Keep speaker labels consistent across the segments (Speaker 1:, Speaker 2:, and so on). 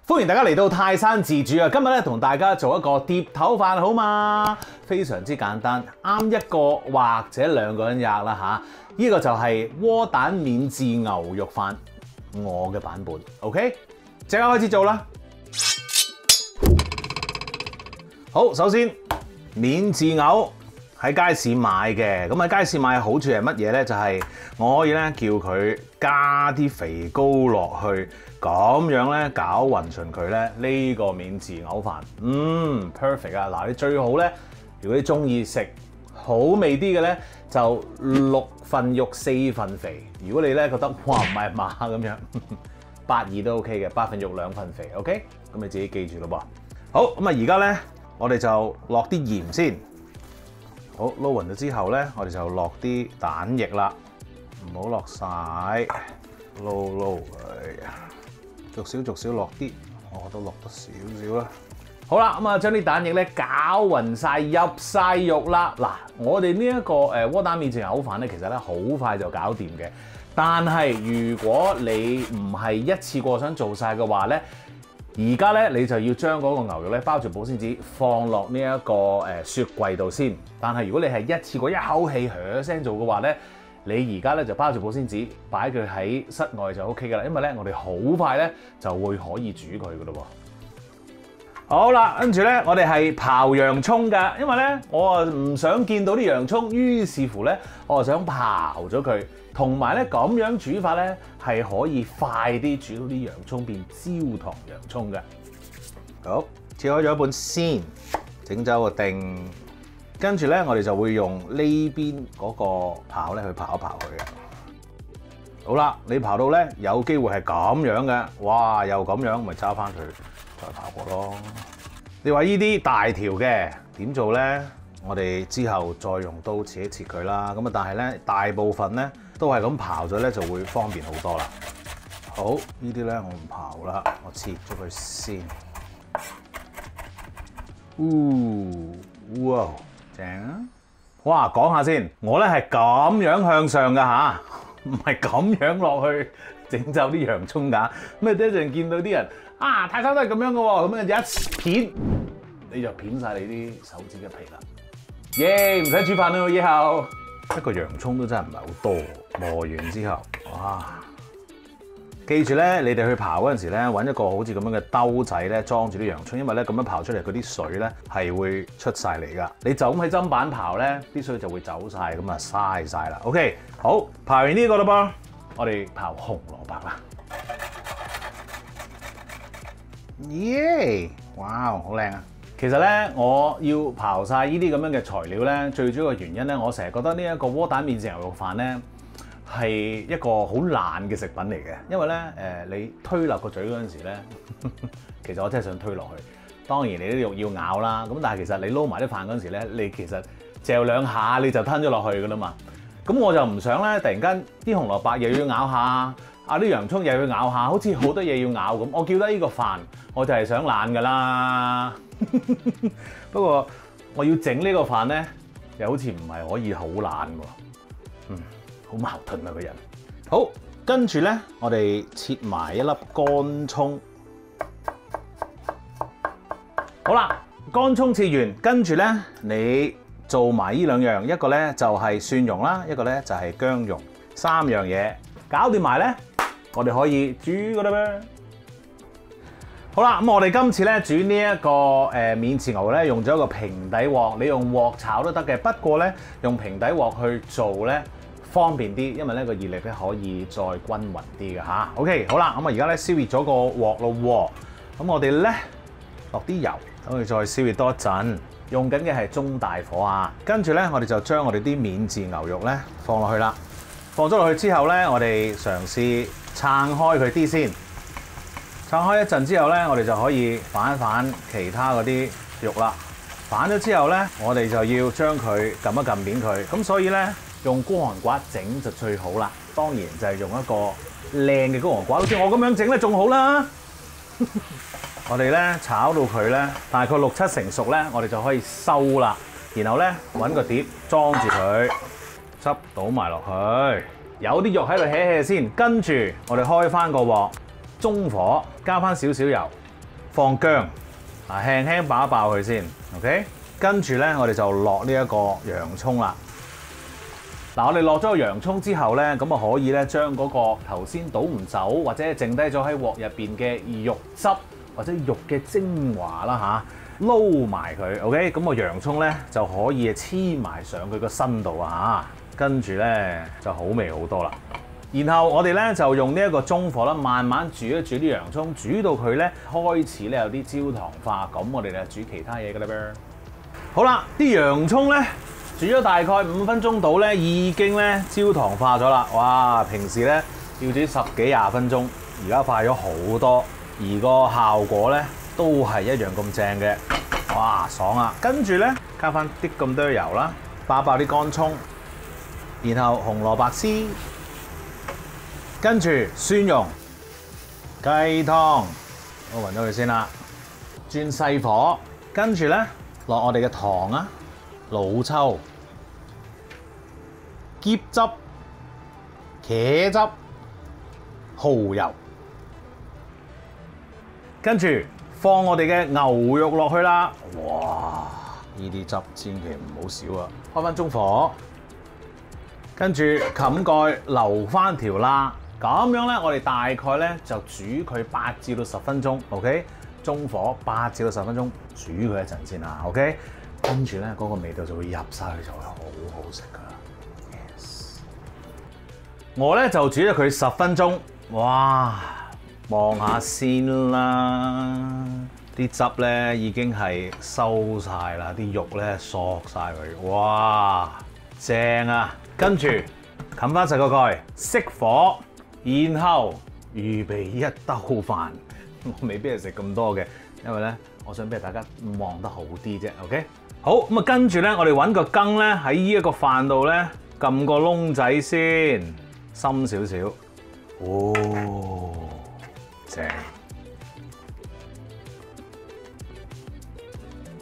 Speaker 1: 歡迎大家嚟到泰山自煮啊！今日咧同大家做一個碟頭飯好嘛？非常之簡單，啱一個或者兩個人吔啦嚇。呢個就係窩蛋免治牛肉飯，我嘅版本。OK， 即刻開始做啦！好，首先免治牛喺街市買嘅，咁喺街市買嘅好處係乜嘢咧？就係我可以咧叫佢加啲肥膏落去。咁樣咧攪勻順佢咧，呢個免治牛飯，perfect 啊！嗱，你最好咧，如果你中意食好味啲嘅咧，就6份肉4份肥。如果你咧覺得哇唔係嘛咁樣，8:2都 OK 嘅，8份肉2份肥 ，OK？ 咁你自己記住咯噃。好，咁啊而家咧，我哋就落啲鹽先。好，撈勻咗之後咧，我哋就落啲蛋液啦，唔好落晒，撈佢。逐少落啲，我都落得少少啦。好啦，咁啊將啲蛋液咧攪勻晒，入晒肉啦。嗱，我哋呢一個窩蛋免治牛飯咧，其實咧好快就搞掂嘅。但係如果你唔係一次過想做晒嘅話咧，而家咧你就要將嗰個牛肉咧包住保鮮紙放落呢一個雪櫃度先。但係如果你係一次過一口氣響聲做嘅話咧，你而家咧就包住保鮮紙，擺佢喺室外就 OK 噶啦，因為咧我哋好快咧就會可以煮佢噶咯喎。好啦，跟住咧我哋係刨洋葱㗎，因為咧我啊唔想見到啲洋葱，於是乎咧我啊想刨咗佢，同埋咧咁樣煮法咧係可以快啲煮到啲洋葱變焦糖洋葱嘅。好，切開咗一半先，整走個定。跟住咧，我哋就會用呢邊嗰個刨咧去刨一刨佢嘅。好啦，你刨到咧有機會係咁樣嘅，哇！又咁樣，咪揸翻佢再刨過咯。你話呢啲大條嘅點做咧？我哋之後再用刀切一切佢啦。咁啊，但係咧大部分咧都係咁刨咗咧，就會方便好多啦。好，呢啲咧我唔刨啦，我切咗佢先。哇！正啊！哇，講下先，我咧係咁樣向上㗎吓，唔係咁樣落去整走啲洋葱㗎。咁啊，一陣見到啲人啊，泰山都係咁樣嘅喎，咁啊一片你就片晒你啲手指嘅皮啦。耶！唔使煮飯啦，以後一個洋葱都真係唔係好多，磨完之後，哇！記住咧，你哋去刨嗰陣時咧，揾一個好似咁樣嘅兜仔咧，裝住啲洋葱，因為咧咁樣刨出嚟嗰啲水咧係會出晒嚟噶。你就咁喺砧板刨咧，啲水就會走晒，咁啊嘥晒啦。OK， 好，刨完呢個啦噃，我哋刨紅蘿蔔啦。耶！哇，好靚啊！其實咧，我要刨晒呢啲咁樣嘅材料咧，最主要嘅原因咧，我成日覺得呢一個窩蛋免治牛肉飯咧，係一個好爛嘅食品嚟嘅，因為咧你推落個嘴嗰陣時咧，其實我真係想推落去。當然你啲肉要咬啦，咁但係其實你撈埋啲飯嗰陣時咧，你其實嚼兩下你就吞咗落去噶啦嘛。咁我就唔想咧，突然間啲紅蘿蔔又要咬下，啊啲洋葱又要咬下，好似好多嘢要咬咁。我叫得呢個飯，我就係想懶噶啦。不過我要整呢個飯咧，又好似唔係可以好懶喎。好矛盾啊個人。好，跟住咧，我哋切埋一粒乾葱。好啦，乾葱切完，跟住咧，你做埋呢兩樣，一個咧就係蒜蓉啦，一個咧就係薑蓉，3樣嘢搞掂埋咧，我哋可以煮㗎啦咩？好啦，咁我哋今次咧煮呢一個免治牛咧，用咗一個平底鑊，你用鑊炒都得嘅，不過咧用平底鑊去做咧，方便啲，因為咧個熱力咧可以再均勻啲嘅嚇。OK， 好啦，咁啊而家咧燒熱咗個鑊咯喎，咁我哋咧落啲油，等佢再燒熱多一陣。用緊嘅係中大火啊。跟住咧，我哋就將我哋啲免治牛肉咧放落去啦。放咗落去之後咧，我哋嘗試撐開佢啲先。撐開一陣之後咧，我哋就可以反一反其他嗰啲肉啦。反咗之後咧，我哋就要將佢撳一撳扁佢。咁所以咧，用高寒刮整就最好啦，當然就係用一個靚嘅高寒刮，好似我咁樣整咧仲好啦。我哋咧炒到佢咧大概6、7成熟咧，我哋就可以收啦。然後咧揾個碟裝住佢，汁倒埋落去，有啲肉喺度起先。跟住我哋開翻個鑊，中火加翻少少油，放薑，輕輕爆一爆佢先 ，OK。跟住咧，我哋就落呢一個洋葱啦。嗱，我哋落咗個洋葱之後咧，咁啊可以咧將嗰個頭先倒唔走或者剩低咗喺鑊入邊嘅肉汁或者肉嘅精華啦嚇，撈埋佢 ，OK。咁個洋葱咧就可以黐埋上佢個身度啊嚇，跟住咧就好味好多啦。然後我哋咧就用呢一個中火啦，慢慢煮一煮啲洋葱，煮到佢咧開始咧有啲焦糖化，咁我哋就煮其他嘢㗎啦噃。好啦，啲洋葱咧煮咗大概5分鐘到咧，已經咧焦糖化咗啦。哇！平時咧要煮10幾20分鐘，而家快咗好多，而個效果咧都係一樣咁正嘅。哇，爽啊！跟住咧加翻啲咁多油啦，爆啲乾葱，然後紅蘿蔔絲。跟住蒜蓉、雞湯，我勻咗佢先啦，轉細火，跟住咧落我哋嘅糖啊、老抽、椰汁、茄汁、蠔油，跟住放我哋嘅牛肉落去啦。哇！呢啲汁千祈唔好少啊，開翻中火，跟住冚蓋留翻條啦。咁樣咧，我哋大概咧就煮佢8至到10分鐘 ，OK？ 中火8至到10分鐘，煮佢一陣先啦 ，OK？ 跟住咧嗰個味道就會入晒去，就會好好食噶啦。Yes， 我咧就煮咗佢10分鐘，哇！望下先啦，啲汁咧已經係收晒啦，啲肉咧索晒佢，哇！正啊！跟住冚翻實個蓋，熄火。然後預備一兜飯，我未必係食咁多嘅，因為咧，我想俾大家望得好啲啫。OK， 好咁啊，跟住咧，我哋揾個羹咧喺呢一個飯度咧，撳個窿仔先，深少少。哦，正。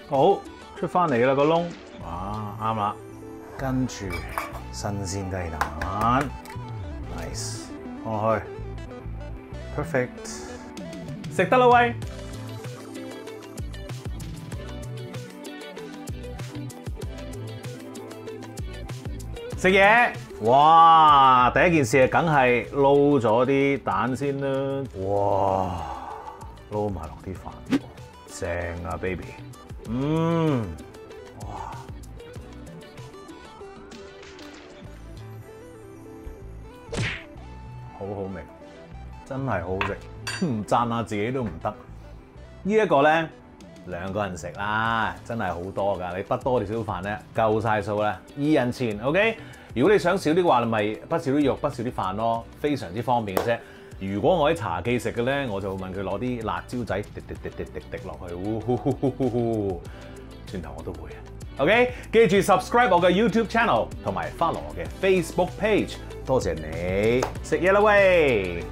Speaker 1: 好，出翻嚟啦個窿，哇，啱啦。跟住新鮮雞蛋 ，nice。放落去 ，perfect， 食得啦喂！食嘢，哇！第一件事梗係撈咗啲蛋先啦，哇！撈埋落啲飯，正啊 ，baby， 哇！好好味，真係好好食，唔讚下自己都唔得。呢一個咧2個人食啦，真係好多㗎。你不多條小飯咧夠晒數啦，2人前 OK。如果你想少啲嘅話，你咪不少啲肉，不少啲飯咯，非常之方便嘅啫。如果我喺茶記食嘅咧，我就會問佢攞啲辣椒仔滴落去，轉頭我都會啊。OK， 記住 subscribe 我嘅 YouTube channel 同埋 follow 我嘅 Facebook page。多謝你，食嘢啦喂！